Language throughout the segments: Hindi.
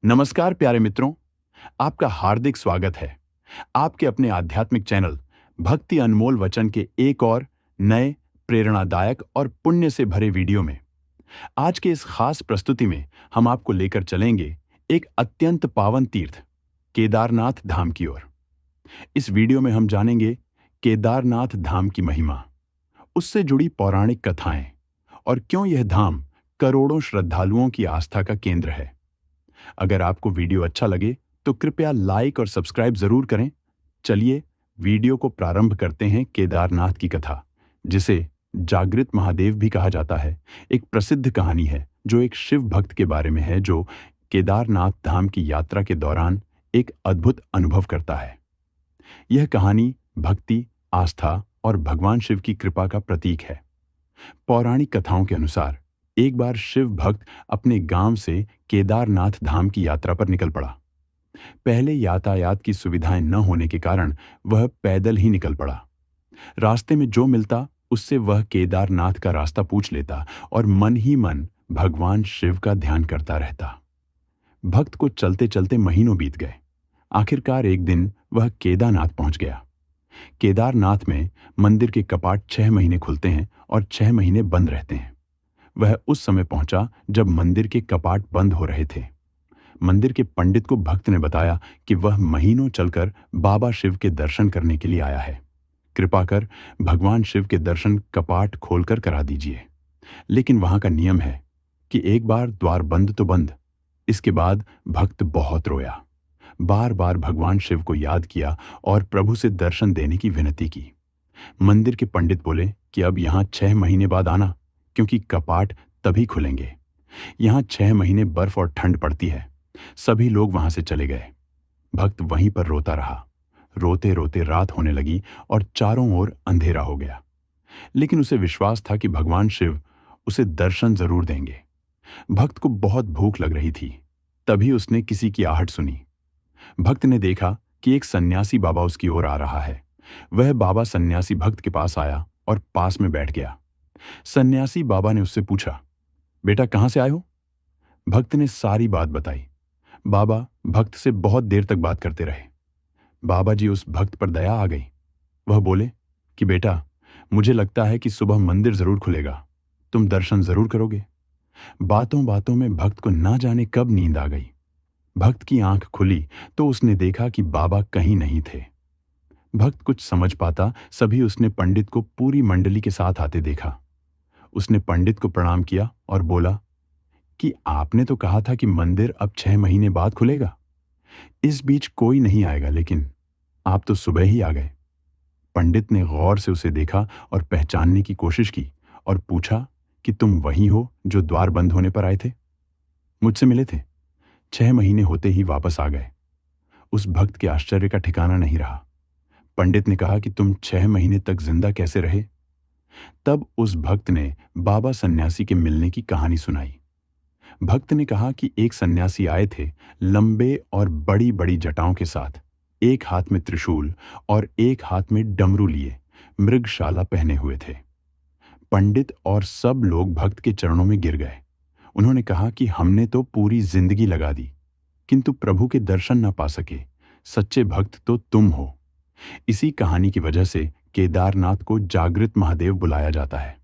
नमस्कार प्यारे मित्रों, आपका हार्दिक स्वागत है आपके अपने आध्यात्मिक चैनल भक्ति अनमोल वचन के एक और नए प्रेरणादायक और पुण्य से भरे वीडियो में। आज के इस खास प्रस्तुति में हम आपको लेकर चलेंगे एक अत्यंत पावन तीर्थ केदारनाथ धाम की ओर। इस वीडियो में हम जानेंगे केदारनाथ धाम की महिमा, उससे जुड़ी पौराणिक कथाएं और क्यों यह धाम करोड़ों श्रद्धालुओं की आस्था का केंद्र है। अगर आपको वीडियो अच्छा लगे तो कृपया लाइक और सब्सक्राइब जरूर करें। चलिए वीडियो को प्रारंभ करते हैं। केदारनाथ की कथा, जिसे जागृत महादेव भी कहा जाता है, एक प्रसिद्ध कहानी है जो एक शिव भक्त के बारे में है जो केदारनाथ धाम की यात्रा के दौरान एक अद्भुत अनुभव करता है। यह कहानी भक्ति, आस्था और भगवान शिव की कृपा का प्रतीक है। पौराणिक कथाओं के अनुसार एक बार शिव भक्त अपने गांव से केदारनाथ धाम की यात्रा पर निकल पड़ा। पहले यातायात की सुविधाएं न होने के कारण वह पैदल ही निकल पड़ा। रास्ते में जो मिलता उससे वह केदारनाथ का रास्ता पूछ लेता और मन ही मन भगवान शिव का ध्यान करता रहता। भक्त को चलते चलते महीनों बीत गए। आखिरकार एक दिन वह केदारनाथ पहुंच गया। केदारनाथ में मंदिर के कपाट 6 महीने खुलते हैं और 6 महीने बंद रहते हैं। वह उस समय पहुंचा जब मंदिर के कपाट बंद हो रहे थे। मंदिर के पंडित को भक्त ने बताया कि वह महीनों चलकर बाबा शिव के दर्शन करने के लिए आया है। कृपा कर भगवान शिव के दर्शन कपाट खोलकर करा दीजिए। लेकिन वहां का नियम है कि एक बार द्वार बंद तो बंद। इसके बाद भक्त बहुत रोया, बार बार भगवान शिव को याद किया और प्रभु से दर्शन देने की विनती की। मंदिर के पंडित बोले कि अब यहां 6 महीने बाद आना, क्योंकि कपाट तभी खुलेंगे। यहां 6 महीने बर्फ और ठंड पड़ती है। सभी लोग वहां से चले गए। भक्त वहीं पर रोता रहा। रोते रोते रात होने लगी और चारों ओर अंधेरा हो गया। लेकिन उसे विश्वास था कि भगवान शिव उसे दर्शन जरूर देंगे। भक्त को बहुत भूख लग रही थी। तभी उसने किसी की आहट सुनी। भक्त ने देखा कि एक सन्यासी बाबा उसकी ओर आ रहा है। वह बाबा सन्यासी भक्त के पास आया और पास में बैठ गया। सन्यासी बाबा ने उससे पूछा, बेटा कहां से आए हो? भक्त ने सारी बात बताई। बाबा भक्त से बहुत देर तक बात करते रहे। बाबा जी उस भक्त पर दया आ गई। वह बोले कि बेटा, मुझे लगता है कि सुबह मंदिर जरूर खुलेगा, तुम दर्शन जरूर करोगे। बातों बातों में भक्त को ना जाने कब नींद आ गई। भक्त की आंख खुली तो उसने देखा कि बाबा कहीं नहीं थे। भक्त कुछ समझ पाता सभी उसने पंडित को पूरी मंडली के साथ आते देखा। उसने पंडित को प्रणाम किया और बोला कि आपने तो कहा था कि मंदिर अब 6 महीने बाद खुलेगा। इस बीच कोई नहीं आएगा, लेकिन आप तो सुबह ही आ गए। पंडित ने गौर से उसे देखा और पहचानने की कोशिश की और पूछा कि तुम वही हो जो द्वार बंद होने पर आए थे? मुझसे मिले थे। 6 महीने होते ही वापस आ गए। उस भक्त के आश्चर्य का ठिकाना नहीं रहा। पंडित ने कहा कि तुम 6 महीने तक जिंदा कैसे रहे? तब उस भक्त ने बाबा सन्यासी के मिलने की कहानी सुनाई। भक्त ने कहा कि एक सन्यासी आए थे, लंबे और बड़ी बड़ी जटाओं के साथ, एक हाथ में त्रिशूल और एक हाथ में डमरू लिए, मृगशाला पहने हुए थे। पंडित और सब लोग भक्त के चरणों में गिर गए। उन्होंने कहा कि हमने तो पूरी जिंदगी लगा दी, किंतु प्रभु के दर्शन न पा सके। सच्चे भक्त तो तुम हो। इसी कहानी की वजह से केदारनाथ को जागृत महादेव बुलाया जाता है।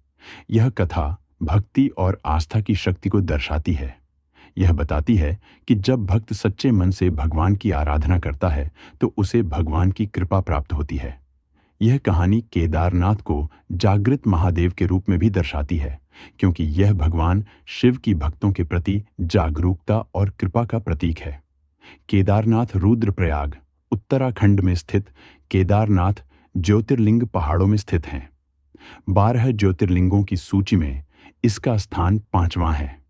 यह कथा भक्ति और आस्था की शक्ति को दर्शाती है। यह बताती है कि जब भक्त सच्चे मन से भगवान की आराधना करता है तो उसे भगवान की कृपा प्राप्त होती है। यह कहानी केदारनाथ को जागृत महादेव के रूप में भी दर्शाती है, क्योंकि यह भगवान शिव की भक्तों के प्रति जागरूकता और कृपा का प्रतीक है। केदारनाथ रुद्रप्रयाग, उत्तराखंड में स्थित केदारनाथ ज्योतिर्लिंग पहाड़ों में स्थित हैं। 12 ज्योतिर्लिंगों की सूची में इसका स्थान 5वां है।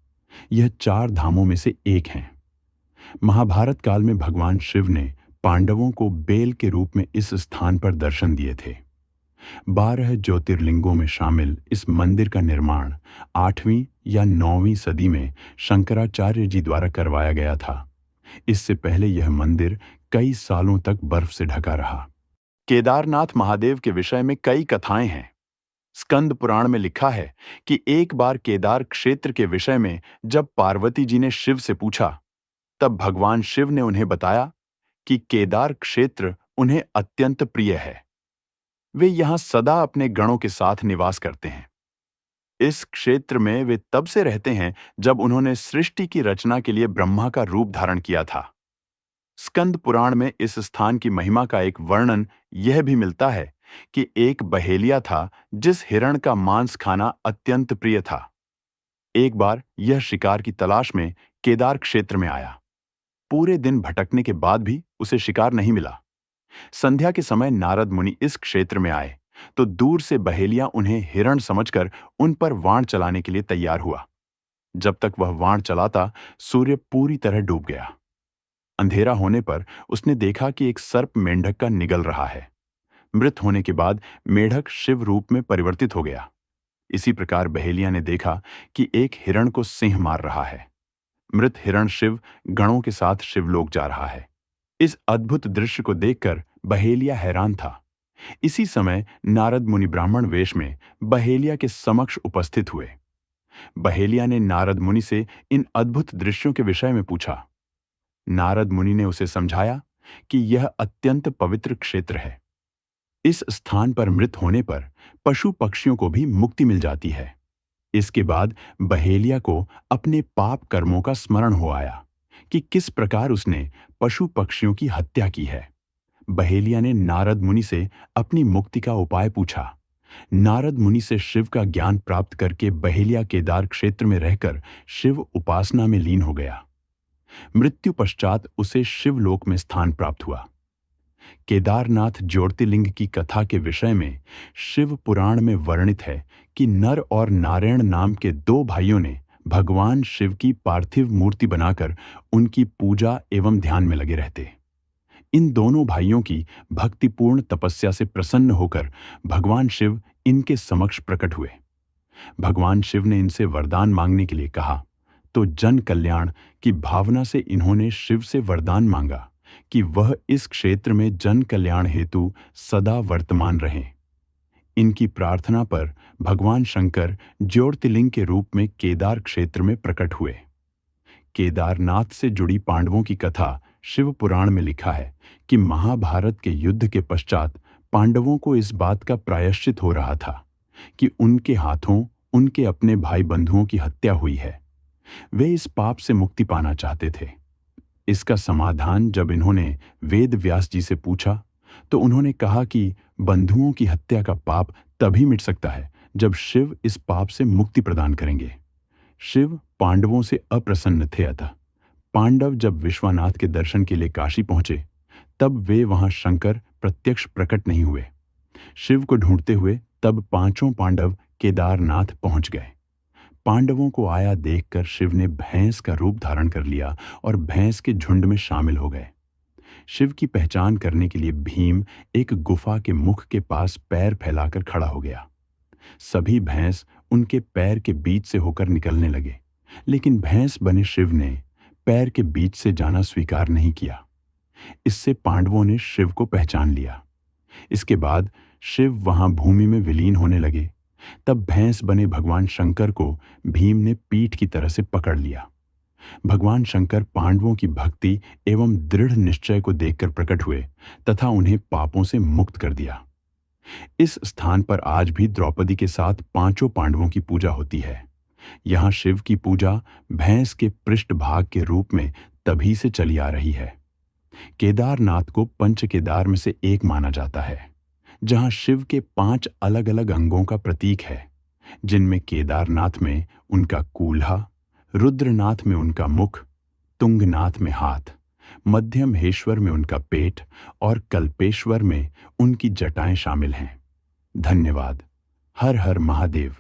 यह 4 धामों में से एक है। महाभारत काल में भगवान शिव ने पांडवों को बेल के रूप में इस स्थान पर दर्शन दिए थे। 12 ज्योतिर्लिंगों में शामिल इस मंदिर का निर्माण 8वीं या 9वीं सदी में शंकराचार्य जी द्वारा करवाया गया था। इससे पहले यह मंदिर कई सालों तक बर्फ से ढका रहा। केदारनाथ महादेव के विषय में कई कथाएं हैं। स्कंद पुराण में लिखा है कि एक बार केदार क्षेत्र के विषय में जब पार्वती जी ने शिव से पूछा, तब भगवान शिव ने उन्हें बताया कि केदार क्षेत्र उन्हें अत्यंत प्रिय है। वे यहां सदा अपने गणों के साथ निवास करते हैं। इस क्षेत्र में वे तब से रहते हैं जब उन्होंने सृष्टि की रचना के लिए ब्रह्मा का रूप धारण किया था। स्कंद पुराण में इस स्थान की महिमा का एक वर्णन यह भी मिलता है कि एक बहेलिया था जिस हिरण का मांस खाना अत्यंत प्रिय था। एक बार यह शिकार की तलाश में केदार क्षेत्र में आया। पूरे दिन भटकने के बाद भी उसे शिकार नहीं मिला। संध्या के समय नारद मुनि इस क्षेत्र में आए तो दूर से बहेलिया उन्हें हिरण समझकर उन पर वाण चलाने के लिए तैयार हुआ। जब तक वह वाण चलाता, सूर्य पूरी तरह डूब गया। अंधेरा होने पर उसने देखा कि एक सर्प मेंढक का निगल रहा है। मृत होने के बाद मेढक शिव रूप में परिवर्तित हो गया। इसी प्रकार बहेलिया ने देखा कि एक हिरण को सिंह मार रहा है। मृत हिरण शिव गणों के साथ शिवलोक जा रहा है। इस अद्भुत दृश्य को देखकर बहेलिया हैरान था। इसी समय नारद मुनि ब्राह्मण वेश में बहेलिया के समक्ष उपस्थित हुए। बहेलिया ने नारद मुनि से इन अद्भुत दृश्यों के विषय में पूछा। नारद मुनि ने उसे समझाया कि यह अत्यंत पवित्र क्षेत्र है। इस स्थान पर मृत होने पर पशु पक्षियों को भी मुक्ति मिल जाती है। इसके बाद बहेलिया को अपने पाप कर्मों का स्मरण हो आया कि किस प्रकार उसने पशु पक्षियों की हत्या की है। बहेलिया ने नारद मुनि से अपनी मुक्ति का उपाय पूछा। नारद मुनि से शिव का ज्ञान प्राप्त करके बहेलिया केदार क्षेत्र में रहकर शिव उपासना में लीन हो गया। मृत्यु पश्चात उसे शिवलोक में स्थान प्राप्त हुआ। केदारनाथ ज्योतिर्लिंग की कथा के विषय में शिव पुराण में वर्णित है कि नर और नारायण नाम के दो भाइयों ने भगवान शिव की पार्थिव मूर्ति बनाकर उनकी पूजा एवं ध्यान में लगे रहते। इन दोनों भाइयों की भक्तिपूर्ण तपस्या से प्रसन्न होकर भगवान शिव इनके समक्ष प्रकट हुए। भगवान शिव ने इनसे वरदान मांगने के लिए कहा तो जन कल्याण की भावना से इन्होंने शिव से वरदान मांगा कि वह इस क्षेत्र में जन कल्याण हेतु सदा वर्तमान रहें। इनकी प्रार्थना पर भगवान शंकर ज्योतिर्लिंग के रूप में केदार क्षेत्र में प्रकट हुए। केदारनाथ से जुड़ी पांडवों की कथा शिव पुराण में लिखा है कि महाभारत के युद्ध के पश्चात पांडवों को इस बात का प्रायश्चित हो रहा था कि उनके हाथों उनके अपने भाई बंधुओं की हत्या हुई है। वे इस पाप से मुक्ति पाना चाहते थे। इसका समाधान जब इन्होंने वेद व्यास जी से पूछा तो उन्होंने कहा कि बंधुओं की हत्या का पाप तभी मिट सकता है जब शिव इस पाप से मुक्ति प्रदान करेंगे। शिव पांडवों से अप्रसन्न थे। अतः पांडव जब विश्वनाथ के दर्शन के लिए काशी पहुंचे तब वे वहां शंकर प्रत्यक्ष प्रकट नहीं हुए। शिव को ढूंढते हुए तब पांचों पांडव केदारनाथ पहुंच गए। पांडवों को आया देखकर शिव ने भैंस का रूप धारण कर लिया और भैंस के झुंड में शामिल हो गए। शिव की पहचान करने के लिए भीम एक गुफा के मुख के पास पैर फैलाकर खड़ा हो गया। सभी भैंस उनके पैर के बीच से होकर निकलने लगे, लेकिन भैंस बने शिव ने पैर के बीच से जाना स्वीकार नहीं किया। इससे पांडवों ने शिव को पहचान लिया। इसके बाद शिव वहां भूमि में विलीन होने लगे। तब भैंस बने भगवान शंकर को भीम ने पीठ की तरह से पकड़ लिया। भगवान शंकर पांडवों की भक्ति एवं दृढ़ निश्चय को देखकर प्रकट हुए तथा उन्हें पापों से मुक्त कर दिया। इस स्थान पर आज भी द्रौपदी के साथ पांचों पांडवों की पूजा होती है। यहाँ शिव की पूजा भैंस के पृष्ठभाग के रूप में तभी से चली आ रही है। केदारनाथ को पंच केदार में से एक माना जाता है, जहां शिव के 5 अलग अलग अंगों का प्रतीक है, जिनमें केदारनाथ में उनका कूल्हा, रुद्रनाथ में उनका मुख, तुंगनाथ में हाथ, मध्यमहेश्वर में उनका पेट और कल्पेश्वर में उनकी जटाएं शामिल हैं। धन्यवाद। हर हर महादेव।